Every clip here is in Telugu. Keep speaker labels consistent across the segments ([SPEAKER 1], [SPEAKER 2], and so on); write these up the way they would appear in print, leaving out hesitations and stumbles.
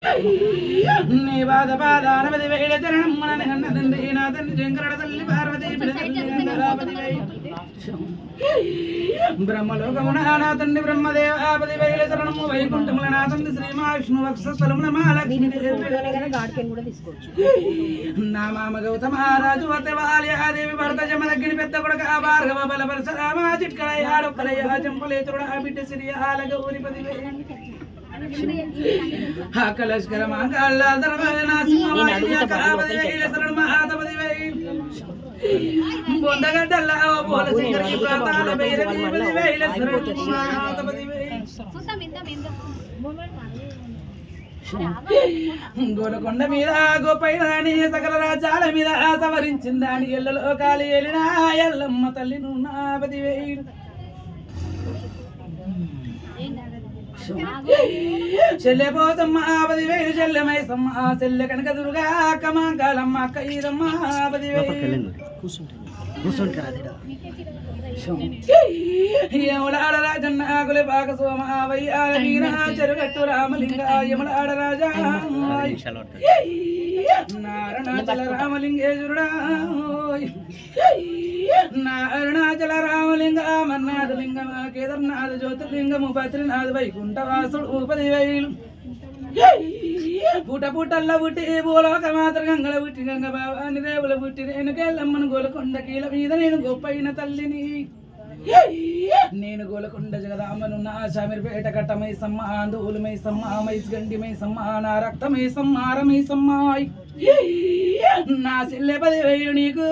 [SPEAKER 1] నీ బాధ పాదానవది వేల చరణం మన కన్న తండ్రి నా తండ్రి శంకరుడ తల్లి పార్వతి బ్రహ్మలోకమున నా తండ్రి బ్రహ్మదేవాపతి వేల చరణము వైకుంఠముల నా తండ్రి శ్రీ మహావిష్ణు వక్షస్థలమున మహాలక్ష్మి నా మామ గౌతమహారాజు వర్తవాలయాదేవి భరత జమదగ్గిని పెద్ద కొడుక భార్గవ బల పరశురామ చిట్కలయ్యాడొక్కలయ్యా చెంపలేతుడు ఆ బిడ్డ శ్రీ ఆల గౌరిపతి కలష్కర మాంగళ్య మహాతపతి బొందగడ్డల్లా పోల సింగరి ప్రాతాల భైరవీపతి వేల మహాతపతి గోలకొండ మీద గోపైరాని సకల రాజ్యాల మీద సవరించిందాని ఎల్లలో కాలి ఏలిన ఎల్లమ్మ తల్లి నున్నాపతి వేయుడు చెల్లె పోతమ్మ ఆపది వేలు చెల్లెమైసమ్మ చెల్లె కనక దుర్గా కమాంకాలమ్మ కైరమ్మ ఆపది యములాడ రాజన్న ఆకులే పాక సోమ వయ్యాల వీర చెరుగట్టు రామలింగ యములాడ రాజా నారణాచల రామలింగేశ్వరుడా అరుణాచల రామలింగ మన్నాథ లింగం కేదార్నాథ జ్యోతిర్లింగము బద్రీనాథ్ వైకుంఠవాసుడు ఉపది వైలు పుట పుట్టల్ల పుట్టి భూలోక మాత్ర గంగల పుట్టి గంగ బాబాని రేవుల పుట్టి నేను కేళ్ళమ్మను గోలకొండ కీల మీద నేను గొప్పైన తల్లిని నేను గోలకొండ జగదామను నా శామిరిపేట కట్టమై సమ్మ ఆందోళమై సమ్మ మైస్గండిమై సమ్మ నా రక్తమై సమ్మారమై సమ్మాయి నా చెల్లె 10,000 నీకు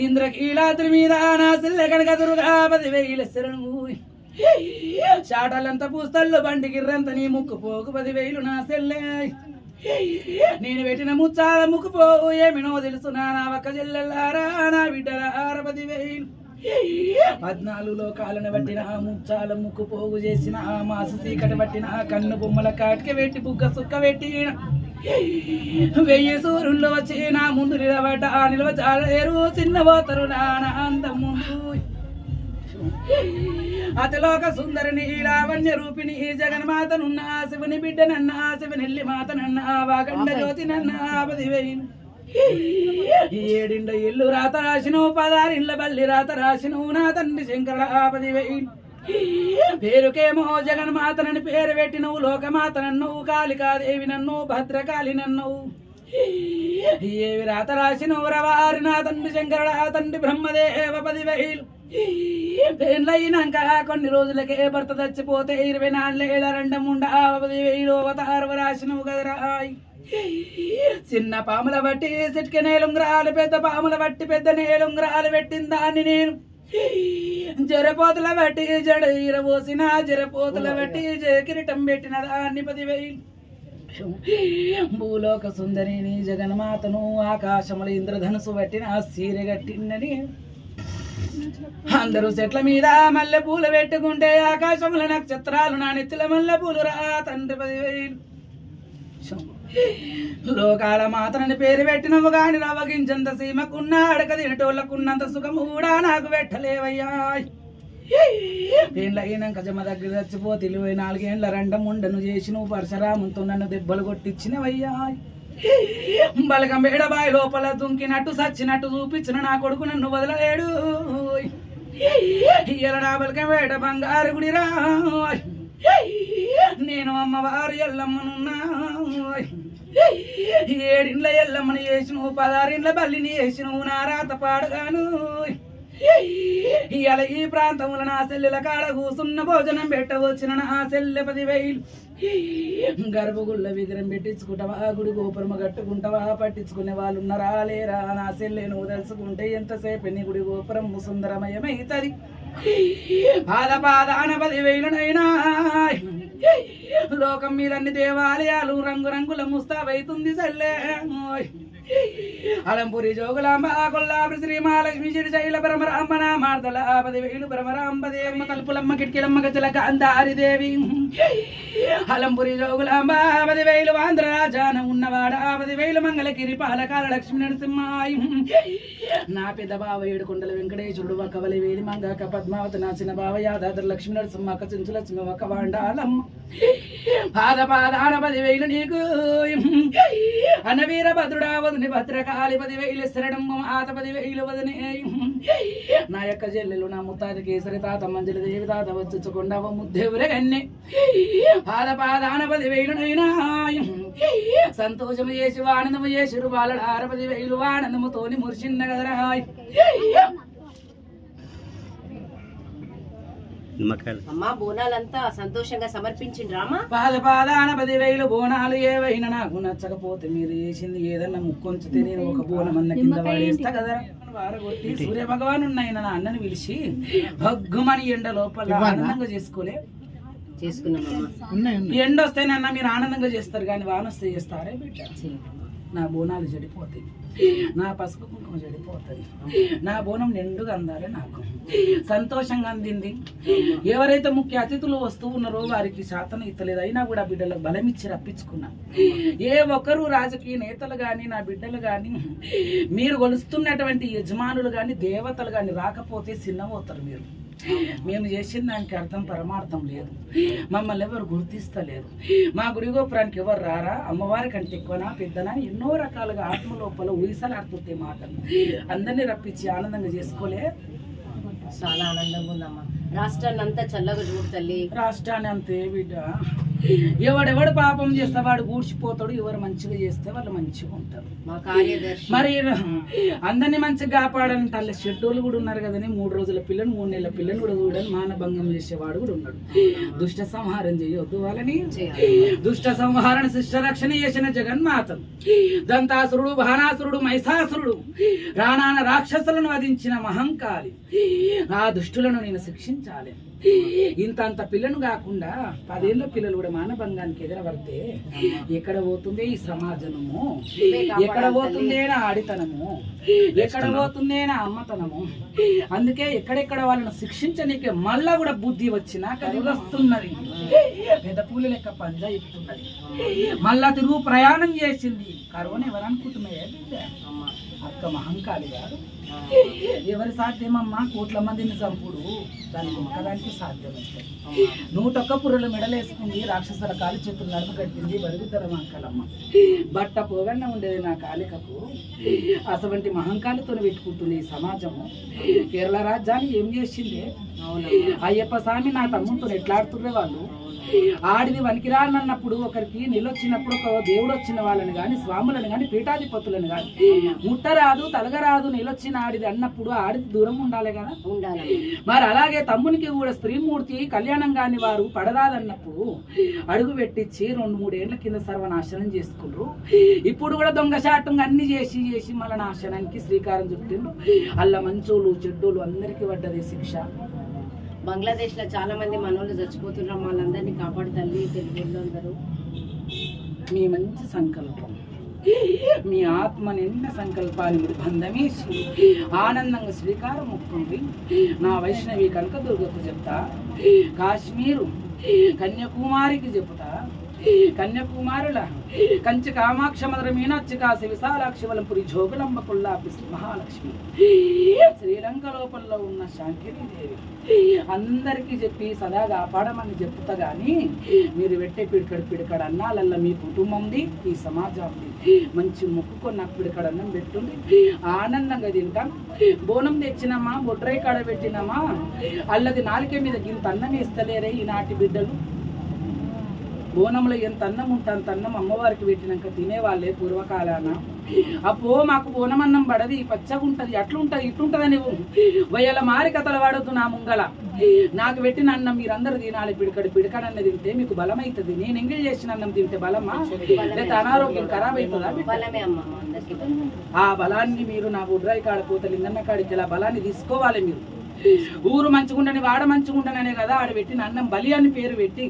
[SPEAKER 1] ఇంద్రకీలాద్రి మీద నా చెల్లె కనుక దుర్గా 10,000 శరణు చాటలంత పూస్తల్లో బండి గిర్రంత నీ ముక్కు పోకు 10,000 నా చెల్లె నేను పెట్టిన ముచ్చాల ముక్కు పోవు ఏమినో తెలుసు నా ఒక్క చెల్లెల్లారా నా బిడ్డలార 10,000 14 లోకాలను పట్టిన ముచ్చాల ముక్కు పోగు చేసిన మాస చీకటి పట్టిన కన్ను బొమ్మల కాటికి పెట్టి బుగ్గ సుక్క పెట్టి 1000 సూర్యుల్లో వచ్చి నా ముందు నిలవచాలేరు చిన్న పోతరు నాన్న అంత ముందు అతిలోక సుందరిని లావణ్య రూపిణి జగన్మాతనున్న శివుని బిడ్డనన్న శివనెల్లి మాతనన్న వాగండ జ్యోతినన్న 10,000 7 ఇల్లు రాత రాసిను 16 ఇళ్ళ బల్లి రాత రాసిను నా తండ్రి శంకర 10,000 పేరుకేమో జగన్మాతనని పేరు పెట్టినవు లోకమాతనన్నవు కాళికాదేవి నన్ను భద్రకాళి నన్నవు ఏవి రాత రాసినవు రవారి నా తండ్రి శంకర తండ్రి బ్రహ్మదేవ 10,000 పెళ్ళయినాక కొన్ని రోజులకే భర్త చచ్చిపోతే 24 ఏళ్ళ రెండముండ 10,000 అవతారు రాసినవు కదరాయ్ చిన్న పాముల బట్టి సిట్కి నేలుంగరాలు పెద్ద పాముల బట్టి పెద్ద నేలుంగరాలు పెట్టిందాన్ని నేను జరపోతుల బట్టి జడ ఈరబోసిన జరపోతుల బట్టి కిరీటం పెట్టిన దాన్ని 10,000 భూలోక సుందరిని జగన్మాతను ఆకాశముల ఇంద్రధనుసు పట్టిన సీరె గట్టిందని అందరూ చెట్ల మీద మల్లె పూలు పెట్టుకుంటే ఆకాశముల నక్షత్రాలు నా నెత్తిల మల్లె పూలు రా తండ్రి 10,000 లోకాల మాతనని పేరు పెట్టినవు గాని రవగించంత సీమకున్న అడక తినటోళ్ళకున్నంత సుఖము కూడా నాకు పెట్టలేవయ్యా పెళ్ళయినాక జమ దగ్గర చచ్చిపోతే 24 ఏళ్ళ రెండముండను చేసి నువ్వు పరశురాముతో నన్ను దెబ్బలు కొట్టించినవయ్యా బలగం బేడబాయి లోపల దుంకినట్టు సచ్చినట్టు చూపించిన నా కొడుకు నన్ను వదలలేడు నా బలగం వేడ బంగారు గుడిరా నేను అమ్మవారు ఎల్లమ్మనున్నా 7 ఇండ్ల ఎల్లమ్మని చేసినవు 16 ఇండ్ల బల్లిని చేసినవు నా రాత పాడగాను ఇవాళ ఈ ప్రాంతముల నా సెల్లెల కాడ కూసున్న భోజనం పెట్టవచ్చిన నా సెల్లె 10,000 గర్భగుళ్ళ విగ్రహం పెట్టించుకుంటావా గుడి గోపురమ కట్టుకుంటావా పట్టించుకునే వాళ్ళు ఉన్నారా లేరా నా సెల్లె నువ్వు తెలుసుకుంటే ఎంతసేపు నీ గుడి గోపురం సుందరమయమైతది పాదాన 10,000 లోకం మీదన్ని దేవాలయాలు రంగురంగుల ముస్తాబైతుంది సెల్లె అలంపురి జోగులాంబ కొల్లాపురి శ్రీ మహాలక్ష్మి శైల పరమరాంబన మార్దల 10,000 పరమరాంబదేవమ్మ తలుపులమ్మ కిటికీలమ్మ గజల కాంతారిదేవి అలంపురి జోగులాంబ 10,000 ఆంధ్రరాజాన ఉన్నవాడ 10,000 మంగళగిరి పాలకాల లక్ష్మీ నరసింహాయి నా పెద్ద బావ ఏడుకొండల వెంకటేశ్వరుడు ఒక వలి వేలి మంగాక పద్మావతి నా చిన్న బావ యాదాద్రి లక్ష్మీ నరసింహ చెంచు లక్ష్మి ఒక వాండాలమ్మ పాదాన 10,000 నీకు అన్న వీరభద్రుడా వదిని భద్రకాళి 10,000 శరణమ్మ ఆత 10,000 వదిని నా యొక్క చెల్లెలు నా ముత్తాత కేసరి తాత మంజలి దేవి తాత వచ్చుకొండవ ముద్దెవరే అన్ని పాదాన 10,000 నైనా సంతోషము చేసి ఆనందము చేసిరు బాలడ 10,000 ఆనందముతోని మురిసిన్న కదరాయ్
[SPEAKER 2] అమ్మా బోనాలంతా సంతోషంగా సమర్పించిండ్రామా
[SPEAKER 1] పాదాన 10,000 బోనాలు ఏవైనా నాకు నచ్చకపోతే మీరు చేసింది ఏదన్నా ముక్కొంచితే నేను ఒక బోనం అన్న కింద వాడేస్తా కదా వారగొట్టి సూర్య భగవాను ఆయన నా అన్నని పిలిచి భగ్గుమని ఎండ లోపల ఆనందంగా చేసుకున్నామమ్మా ఎండ వస్తేనన్నా మీరు ఆనందంగా చేస్తారు కానీ వాన వస్తే చేస్తారే బిడ్డ నా బోనాలు చెడిపోతాయి నా పసుపు కుంకుమ చెడిపోతుంది నా బోనం నిండుగా అందాలి నాకు సంతోషంగా అందింది ఎవరైతే ముఖ్య అతిథులు వస్తూ ఉన్నారో వారికి శాతం ఇస్తలేదు అయినా కూడా బిడ్డలకు బలం ఇచ్చి రప్పించుకున్నా ఏ ఒక్కరు రాజకీయ నేతలు కానీ నా బిడ్డలు కానీ మీరు కొలుస్తున్నటువంటి యజమానులు కానీ దేవతలు కానీ రాకపోతే చిన్నపోతారు మీరు మేము చేసిన దానికి అర్థం పరమార్థం లేదు మమ్మల్ని ఎవరు గుర్తిస్తలేరు మా గుడి గోపురానికి ఎవరు రారా అమ్మవారి కంటే ఎక్కువనా పెద్దనా ఎన్నో రకాలుగా ఆత్మ లోపల ఊసలాడుతుంటే మాటలు అందరినీ రప్పించి ఆనందంగా చేసుకోలే
[SPEAKER 2] చాలా ఆనందంగా ఉందమ్మా రాష్ట్రాన్ని అంతా చల్లగా చూడు తల్లి
[SPEAKER 1] రాష్ట్రాన్ని అంతే బిడ్డ ఎవడెవడు పాపం చేస్తే వాడు కూర్చిపోతాడు ఎవరు మంచిగా చేస్తే వాళ్ళు మంచిగా ఉంటారు
[SPEAKER 2] మా కార్యదర్శి
[SPEAKER 1] మరి అందరినీ మంచిగా కాపాడని తల్లి షెడ్యూల్ కూడా ఉన్నారు కదని 3 రోజుల పిల్లని 3 నెలల పిల్లని కూడా చూడని మానభంగం చేసేవాడు కూడా ఉన్నాడు దుష్ట సంహారం చేయొద్దు వాళ్ళని దుష్ట సంహారణ శిష్ట రక్షణ చేసిన జగన్మాతను దంతాసురుడు బాణాసురుడు మహిషాసురుడు రాణాన రాక్షసులను వధించిన మహంకాళి ఆ దుష్టులను నేను శిక్షించాలి ఇంత పిల్లను కాకుండా 10 ఏళ్ల పిల్లలు కూడా మానభంగానికి ఎదురబడితే ఎక్కడ పోతుందే ఈ సమాజము ఎక్కడ పోతుందే నా ఆడితనము ఎక్కడ పోతుందే నా అమ్మతనము అందుకే ఎక్కడెక్కడ వాళ్ళని శిక్షించనీకే మళ్ళా కూడా బుద్ధి వచ్చినా వస్తున్నది పెద్ద పూలు లెక్క పంజా ఎక్కుతున్నది మళ్ళా తిరుగు ప్రయాణం చేసింది కరోనా ఎవరు అనుకుంటున్నాయే అక్క మహంకాళి గారు ఎవరి సాధ్యమమ్మా 1 కోట్ల మందిని చంపుడు దానికి ఒక్కదానికి సాధ్యం 101 పుర్రెల మెడలేసుకుంది రాక్షసుల కాలి చేతులు నడుము కట్టింది బరుగుతరం అంకలమ్మ బట్ట పోగన్న ఉండేది నా కాలికకు అటువంటి మహంకాళితో పెట్టుకుంటుంది ఈ సమాజము కేరళ రాజ్యాన్ని ఏం చేసింది అయ్యప్ప స్వామి నా తమ్ముతో ఎట్లాడుతుర్రే వాళ్ళు ఆడిది వనికిరానన్నప్పుడు ఒకరికి నిలొచ్చినప్పుడు ఒక దేవుడు వచ్చిన వాళ్ళని కానీ స్వాములను కానీ పీఠాధిపతులను కానీ ముట్టరాదు తలగరాదు నిలొచ్చిన ఆడిది అన్నప్పుడు ఆడిది దూరం ఉండాలి కదా
[SPEAKER 2] ఉండాలి
[SPEAKER 1] మరి అలాగే తమ్మునికి కూడా స్త్రీమూర్తి కళ్యాణం కాని వారు పడరాదన్నప్పుడు అడుగు పెట్టించి 2-3 ఏళ్ల కింద సర్వనాశనం చేసుకున్నారు ఇప్పుడు కూడా దొంగశాటం అన్ని చేసి మళ్ళీ నాశనానికి శ్రీకారం చుట్టిండ్రు అల్ల మంచోళ్ళు చెడ్డోళ్ళు అందరికీ పడ్డది శిక్ష
[SPEAKER 2] బంగ్లాదేశ్ లో చాలా మంది మనోళ్ళు చచ్చిపోతున్నారు వాళ్ళందరినీ కాపాడు తల్లి తెలుగు అందరూ
[SPEAKER 1] మీ మంచి సంకల్పం మీ ఆత్మ నిండా సంకల్పాన్ని మీరు బంధమేసి ఆనందంగా శ్రీకారం ముక్కుంది నా వైష్ణవి కనకదుర్గకు చెప్తా కాశ్మీరు కన్యాకుమారికి చెప్తా కన్యాకుమారుల కంచి కామాక్ష మధుర మీనాక్షి కాశీ విశాలాక్షి వలంపురి జోగులంబ కొల్లాపి మహాలక్ష్మి శ్రీలంక లోపల్లో ఉన్న శాంకిరీదేవి అందరికీ చెప్పి సదా కాపాడమని చెప్తా గాని మీరు పెట్టే పిడికడ అన్నాలల్లా మీ కుటుంబంది ఈ సమాజంది మంచి మొక్కుకొని నాకు పిడికడ అన్నం పెట్టుంది ఆనందంగా తింటాం బోనం తెచ్చినామా బొడ్రై కాడ పెట్టినామా అల్లది నాలుకే మీద గింత అన్నం ఇస్తలేరే ఈనాటి బిడ్డలు బోనంలో ఎంత అన్నం ఉంటే అంత అన్నం అమ్మవారికి పెట్టినాక తినేవాళ్ళే పూర్వకాలాన అప్పో మాకు బోనం అన్నం పడది పచ్చగా ఉంటది అట్లుంటది ఇట్లుంటదని వయ్యాల మారి కథలు వాడొద్దు నా ముంగల నాకు పెట్టిన అన్నం మీరందరూ తినాలి పిడికడన్న తింటే మీకు బలం అవుతుంది నేను ఎంగిల్ చేసిన అన్నం తింటే బలమా లేదా అనారోగ్యం ఖరాబ్ అవుతుందా ఆ బలాన్ని మీరు నా బుడ్రాయి కాడ పోతే లింగన్న కాడికి ఇలా బలాన్ని తీసుకోవాలి మీరు ఊరు మంచిగుండని వాడ మంచిగుండననే కదా ఆడ పెట్టిన అన్నం బలి అని పేరు పెట్టి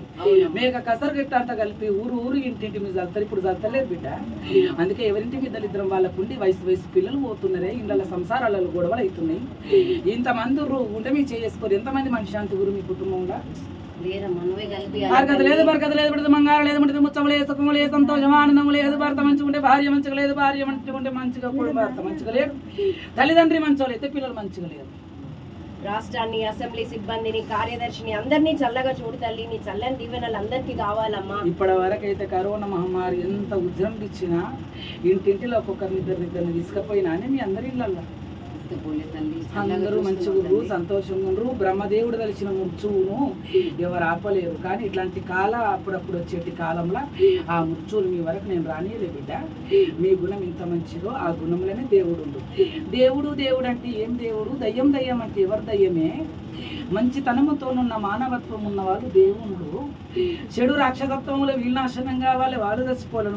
[SPEAKER 1] మేక కసరు గిట్ట అంతా కలిపి ఊరు ఇంటింటి మీద చల్తారు. ఇప్పుడు చల్తలేదు బిడ్డ. అందుకే ఎవరింటి మీద ఇద్దరు వాళ్ళకుండి వయసు పిల్లలు పోతున్నారే, ఇళ్ళ సంసారాలలో గొడవలు అవుతున్నాయి. ఇంతమంది ఉంటే మీ చేసుకోరు. ఎంతమంది మనిషి ఊరు మీ కుటుంబంలో బరకత లేదు పడితే మంగారం లేదు పడితే ముచ్చం లేదు సుఖం లేదు సంతోషం ఆనందం లేదు. భర్త మంచిగా ఉంటే భార్య మంచిగా లేదు, భార్య మంచిగా ఉంటే మంచిగా భర్త మంచిగా లేడు, తల్లిదండ్రి మంచిగా అయితే పిల్లలు మంచిగా లేరు.
[SPEAKER 2] రాష్ట్రాన్ని, అసెంబ్లీ సిబ్బందిని, కార్యదర్శిని అందరినీ చల్లగా చూడు తల్లి. నీ చల్లని దీవెనలు అందరికీ కావాలమ్మా.
[SPEAKER 1] ఇప్పటి వరకు అయితే కరోనా మహమ్మారి ఎంత ఉద్యమించినా ఇంటింటిలో ఒక్కొక్కరిని ఇద్దరిని తీసుకుపోయినా అని మీ అందరి ఇళ్ళల్లో అందరూ మంచిగుండ్రు, సంతోషంగా ఉండ్రు. బ్రహ్మదేవుడు కలిసిన ముర్చువును ఎవరు ఆపలేరు. కానీ ఇట్లాంటి అప్పుడప్పుడు వచ్చేటి కాలంలో ఆ ముర్చువులు మీ వరకు నేను రానియలే బిడ్డ. మీ గుణం ఇంత మంచిదో ఆ గుణంలోనే దేవుడు ఉండు. దేవుడు అంటే ఏం దేవుడు? దయ్యం అంటే ఎవరు దయ్యమే? మంచితనముతోనున్న మానవత్వం ఉన్నవాళ్ళు దేవుళ్ళు. చెడు రాక్షసత్వంలో వీళ్ళు నాశనం కావాలి, వాళ్ళు చచ్చిపోలేను.